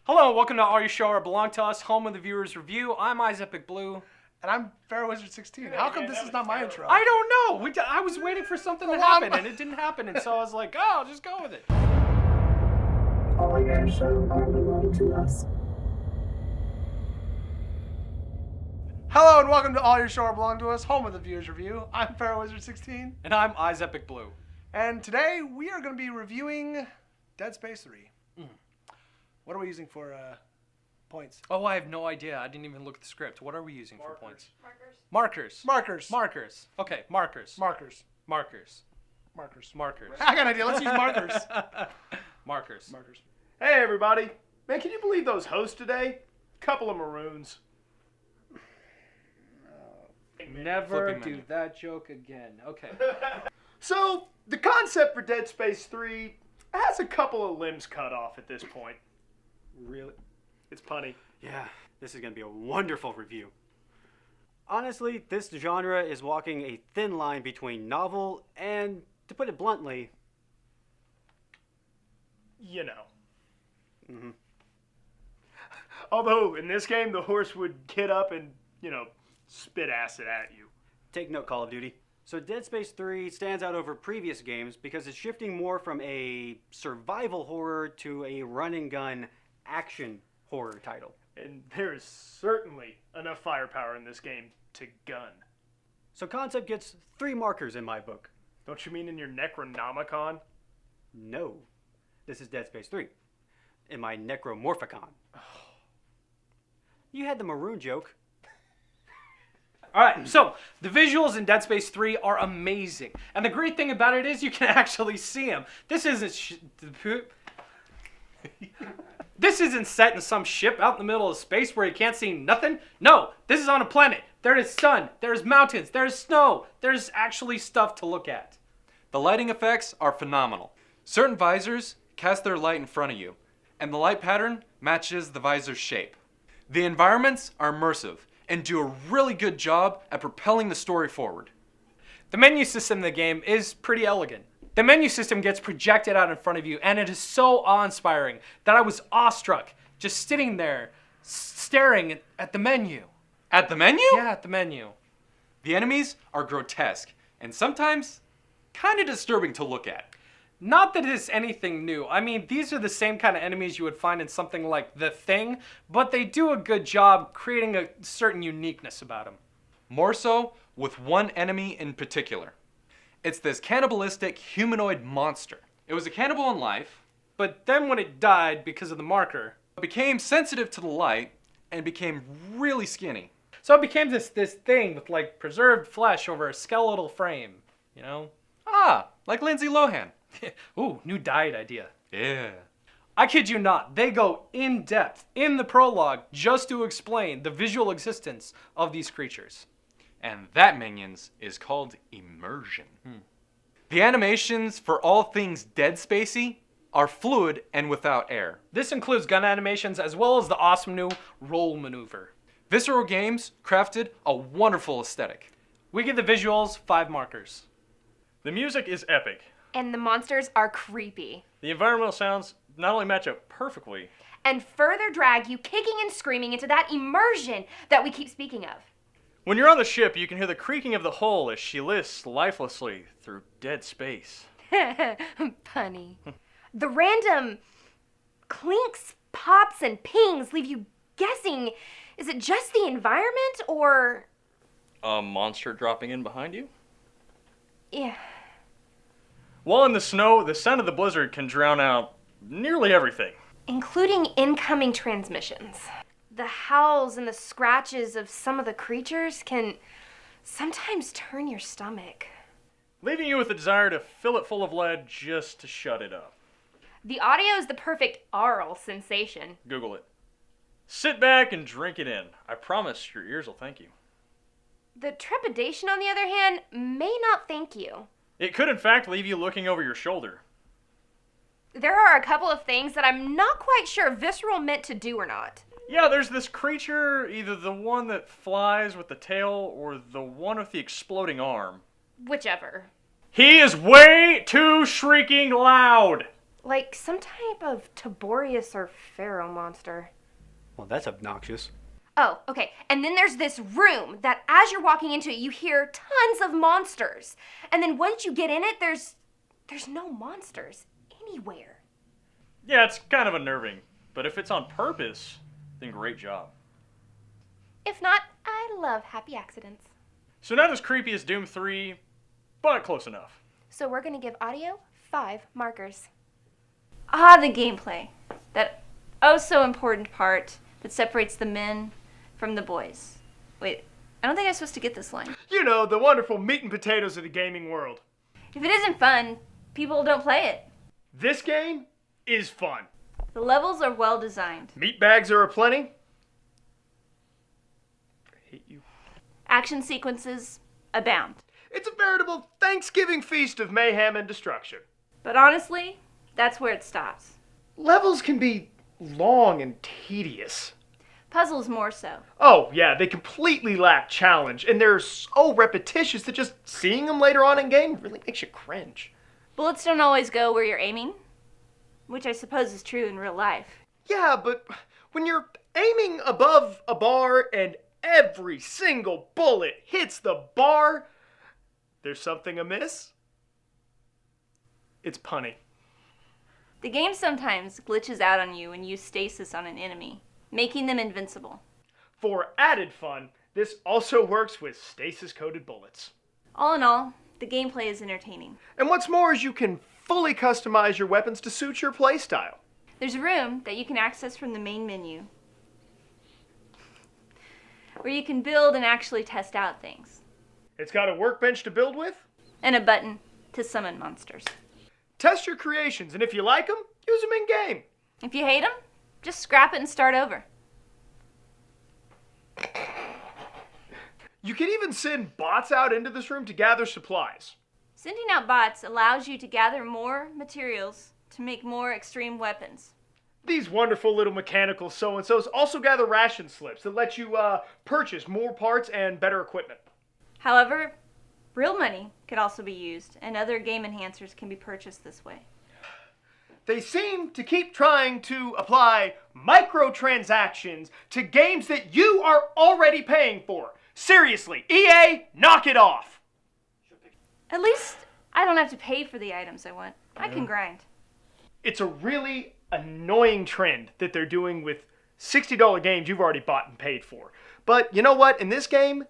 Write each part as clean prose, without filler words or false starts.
Hello, welcome to Are You Sure or Belong to Us, home of the Viewer's Review. I'm Isaac Blue. And I'm Pharaoh Wizard 16. How come this is not my intro? I don't know. I was waiting for something to happen, and it didn't happen, and so I was like, oh, I'll just go with it. Are you sure or belong to us? Hello and welcome to All Your Show or Belong to Us, home of the Viewers Review. I'm Pharaoh Wizard 16. And I'm Isaac Blue. And today we are going to be reviewing Dead Space 3. What are we using for points? Oh, I have no idea. I didn't even look at the script. What are we using for points? Markers. Markers. Okay, markers. Markers. I got an idea. Let's use markers. Markers. Hey everybody! Man, can you believe those hosts today? Couple of maroons. Never Flipping do menu. that joke again. Okay. So, the concept for Dead Space 3 has a couple of limbs cut off at this point. Really? It's punny. Yeah, this is going to be a wonderful review. Honestly, this genre is walking a thin line between novel and, to put it bluntly, You know. Mhm. Although, in this game, the horse would get up and, spit acid at you. take note, Call of Duty. So Dead Space 3 stands out over previous games because it's shifting more from a survival horror to a run and gun action horror title. And there is certainly enough firepower in this game to gun. So concept gets 3 markers in my book. Don't you mean in your Necronomicon? No, this is Dead Space 3 in my Necromorphicon. You had the maroon joke. All right, so the visuals in Dead Space 3 are amazing. And the great thing about it is you can actually see them. This isn't This isn't set in some ship out in the middle of space where you can't see nothing. No, this is on a planet. There is sun, there's mountains, there's snow. There's actually stuff to look at. The lighting effects are phenomenal. Certain visors cast their light in front of you, and the light pattern matches the visor's shape. The environments are immersive and do a really good job at propelling the story forward. The menu system in the game is pretty elegant. The menu system gets projected out in front of you, and it is so awe-inspiring that I was awestruck just sitting there staring at the menu. At the menu? Yeah, at the menu. The enemies are grotesque and sometimes kind of disturbing to look at. Not that it's anything new. I mean, these are the same kind of enemies you would find in something like The Thing, but they do a good job creating a certain uniqueness about them. More so with one enemy in particular. It's this cannibalistic humanoid monster. It was a cannibal in life, But then when it died because of the marker, became sensitive to the light, and became really skinny. so it became this thing with like preserved flesh over a skeletal frame, you know? Ah, like Lindsay Lohan. Ooh, new diet idea. Yeah. I kid you not, they go in depth in the prologue just to explain the visual existence of these creatures. And that, minions, is called immersion. The animations for all things Dead Spacey are fluid and without air. This includes gun animations as well as the awesome new roll maneuver. Visceral Games crafted a wonderful aesthetic. We give the visuals 5 markers. The music is epic. And the monsters are creepy. The environmental sounds not only match up perfectly, And further drag you kicking and screaming into that immersion that we keep speaking of. when you're on the ship, you can hear the creaking of the hull as she lists lifelessly through dead space. Punny. The random clinks, pops, and pings leave you guessing, is it just the environment or... A monster dropping in behind you? Yeah. While in the snow, the sound of the blizzard can drown out nearly everything. Including incoming transmissions. The howls and the scratches of some of the creatures can sometimes turn your stomach. Leaving you with the desire to fill it full of lead just to shut it up. The audio is the perfect aural sensation. Google it. Sit back and drink it in. I promise your ears will thank you. The trepidation, on the other hand, may not thank you. It could, in fact, leave you looking over your shoulder. There are a couple of things that I'm not quite sure Visceral meant to do or not. Yeah, there's this creature, either the one that flies with the tail or the one with the exploding arm. Whichever. He is way too shrieking loud! Like some type of Tiborius or Pharaoh monster. Well, that's obnoxious. Oh, okay. And then there's this room that as you're walking into it, you hear tons of monsters. And then once you get in it, there's no monsters anywhere. Yeah, it's kind of unnerving, but if it's on purpose, then great job. If not, I love happy accidents. So not as creepy as Doom 3, but close enough. So we're gonna give audio 5 markers. Ah, the gameplay. That oh so important part that separates the men from the boys. Wait, I don't think I'm supposed to get this line. You know, the wonderful meat and potatoes of the gaming world. If it isn't fun, people don't play it. This game is fun. The levels are well designed. Meat bags are aplenty. I hate you. Action sequences abound. It's a veritable Thanksgiving feast of mayhem and destruction. But honestly, that's where it stops. Levels can be long and tedious. Puzzles more so. Oh, yeah, they completely lack challenge, and they're so repetitious that just seeing them later on in game really makes you cringe. Bullets don't always go where you're aiming, which I suppose is true in real life. Yeah, but when you're aiming above a bar and every single bullet hits the bar, there's something amiss. It's punny. The game sometimes glitches out on you when you stasis on an enemy, making them invincible. For added fun, this also works with stasis-coated bullets. All in all, the gameplay is entertaining. And what's more is you can fully customize your weapons to suit your playstyle. There's a room that you can access from the main menu, where you can build and actually test out things. It's got a workbench to build with. And a button to summon monsters. Test your creations, and if you like them, use them in-game. If you hate them, just scrap it and start over. You can even send bots out into this room to gather supplies. Sending out bots allows you to gather more materials to make more extreme weapons. These wonderful little mechanical so-and-sos also gather ration slips that let you purchase more parts and better equipment. However, real money could also be used, and other game enhancers can be purchased this way. They seem to keep trying to apply microtransactions to games that you are already paying for. Seriously, EA, knock it off! At least I don't have to pay for the items I want. I can grind. It's a really annoying trend that they're doing with $60 games you've already bought and paid for. But you know what? In this game,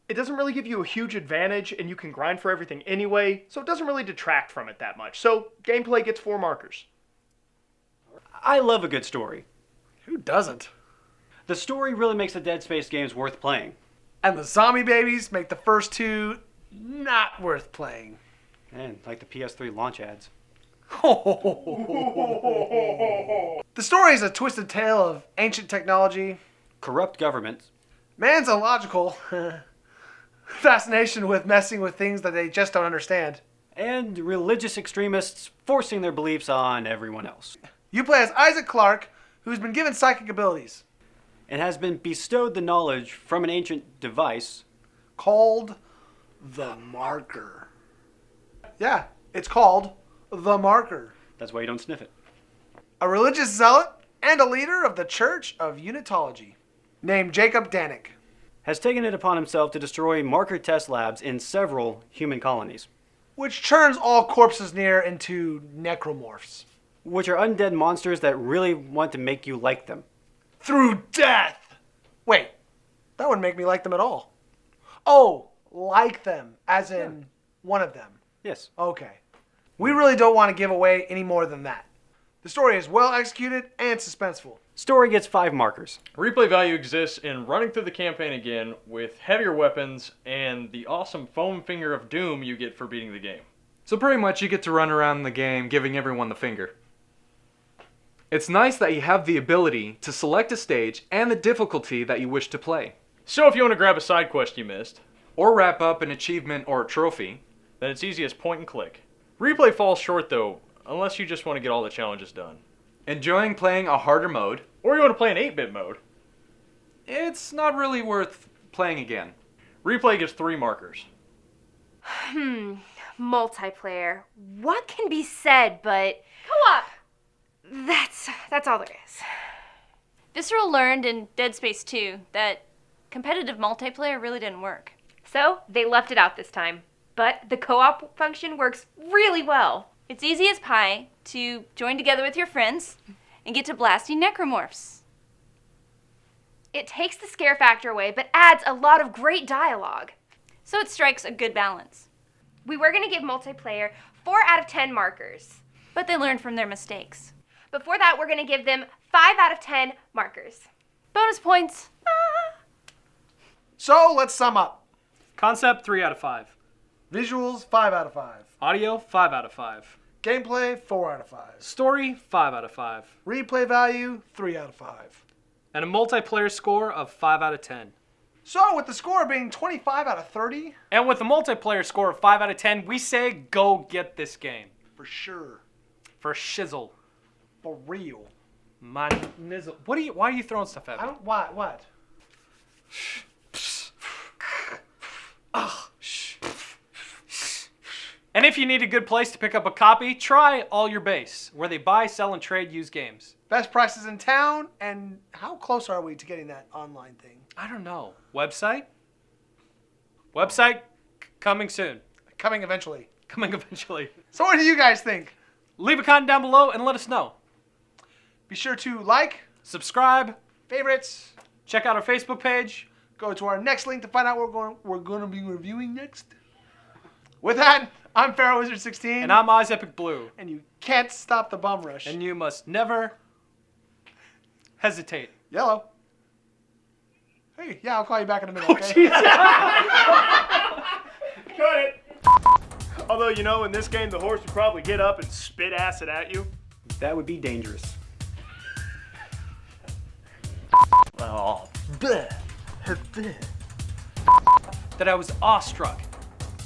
it doesn't really give you a huge advantage, and you can grind for everything anyway, so it doesn't really detract from it that much. So gameplay gets 4 markers. I love a good story. Who doesn't? The story really makes the Dead Space games worth playing. And the zombie babies make the first 2 not worth playing. And like the PS3 launch ads. The story is a twisted tale of ancient technology, Corrupt governments. man's illogical fascination with messing with things that they just don't understand. And religious extremists forcing their beliefs on everyone else. You play as Isaac Clarke, who's been given psychic abilities, And has been bestowed the knowledge from an ancient device. called the Marker. Yeah, it's called the Marker. That's why you don't sniff it. A religious zealot and a leader of the Church of Unitology, named Jacob Danik. Has taken it upon himself to destroy marker test labs in several human colonies, Which turns all corpses near into necromorphs. which are undead monsters that really want to make you like them. Through death! Wait, that wouldn't make me like them at all. Oh, like them, as in one of them. Yes. Okay. We really don't want to give away any more than that. The story is well executed and suspenseful. Story gets 5 markers. Replay value exists in running through the campaign again with heavier weapons and the awesome foam finger of doom you get for beating the game. So pretty much you get to run around the game giving everyone the finger. It's nice that you have the ability to select a stage and the difficulty that you wish to play. So if you want to grab a side quest you missed, Or wrap up an achievement or a trophy. then it's easy as point and click. Replay falls short though, unless you just want to get all the challenges done. Enjoying playing a harder mode. Or you want to play an 8-bit mode. It's not really worth playing again. Replay gives 3 markers. Multiplayer. What can be said but Co-op. That's all there is. Visceral learned in Dead Space 2 that competitive multiplayer really didn't work. So they left it out this time. But the co-op function works really well. It's easy as pie to join together with your friends and get to blasting necromorphs. It takes the scare factor away, but adds a lot of great dialogue. So it strikes a good balance. We were going to give multiplayer 4 out of 10 markers. But they learn from their mistakes. Before that, we're going to give them 5 out of 10 markers. Bonus points. So let's sum up. Concept 3 out of 5. Visuals, 5 out of 5. Audio 5 out of 5. Gameplay, 4 out of 5. Story 5 out of 5. Replay value, 3 out of 5. And a multiplayer score of 5 out of 10. So with the score being 25 out of 30, And with a multiplayer score of 5 out of 10, we say go get this game. for sure, For shizzle. for real. My nizzle. Why are you throwing stuff at me? I don't, what? And if you need a good place to pick up a copy, try All Your Base, where they buy, sell, and trade used games. Best prices in town, and how close are we to getting that online thing? I don't know. Website? Website coming soon. Coming eventually. Coming eventually. So what do you guys think? Leave a comment down below and let us know. Be sure to like, Subscribe. favorites, Check out our Facebook page. go to our next link to find out what we're going to be reviewing next. With that, I'm Pharaoh Wizard 16. And I'm Oz Epic Blue. And you can't stop the bum rush. And you must never hesitate. Yellow. Hey, yeah, I'll call you back in a minute, okay? Cut it. Although, you know, in this game, the horse would probably get up and spit acid at you. That would be dangerous. Oh, That I was awestruck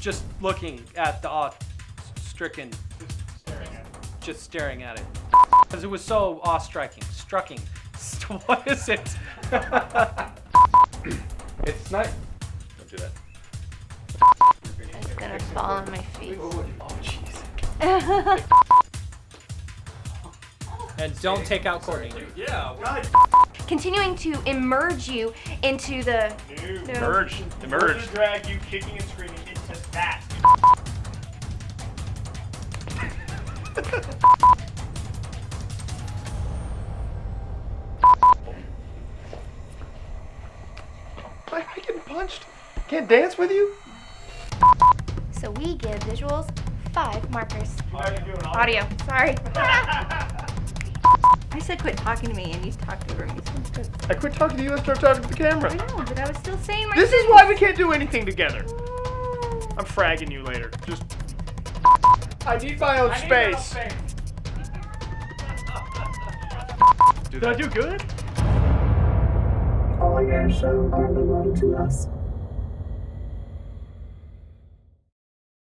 just looking at the awe-stricken, just staring at it. Because it was so awe-striking. What is it? It's nice. Don't do that. It's gonna fall on my face. And don't take out Courtney. Continuing to immerse you into the... Emerge. Emerge. Drag you kicking and screaming into that. I getting punched? Can't dance with you? So we give visuals 5 markers. Audio. Audio. Sorry. I said quit talking to me and you talked over me. So I quit talking to you and started talking to the camera. I know, but I was still saying my This is why we can't do anything together. I'm fragging you later. Just. I need my own space. Did I do good? All your show are belong to us.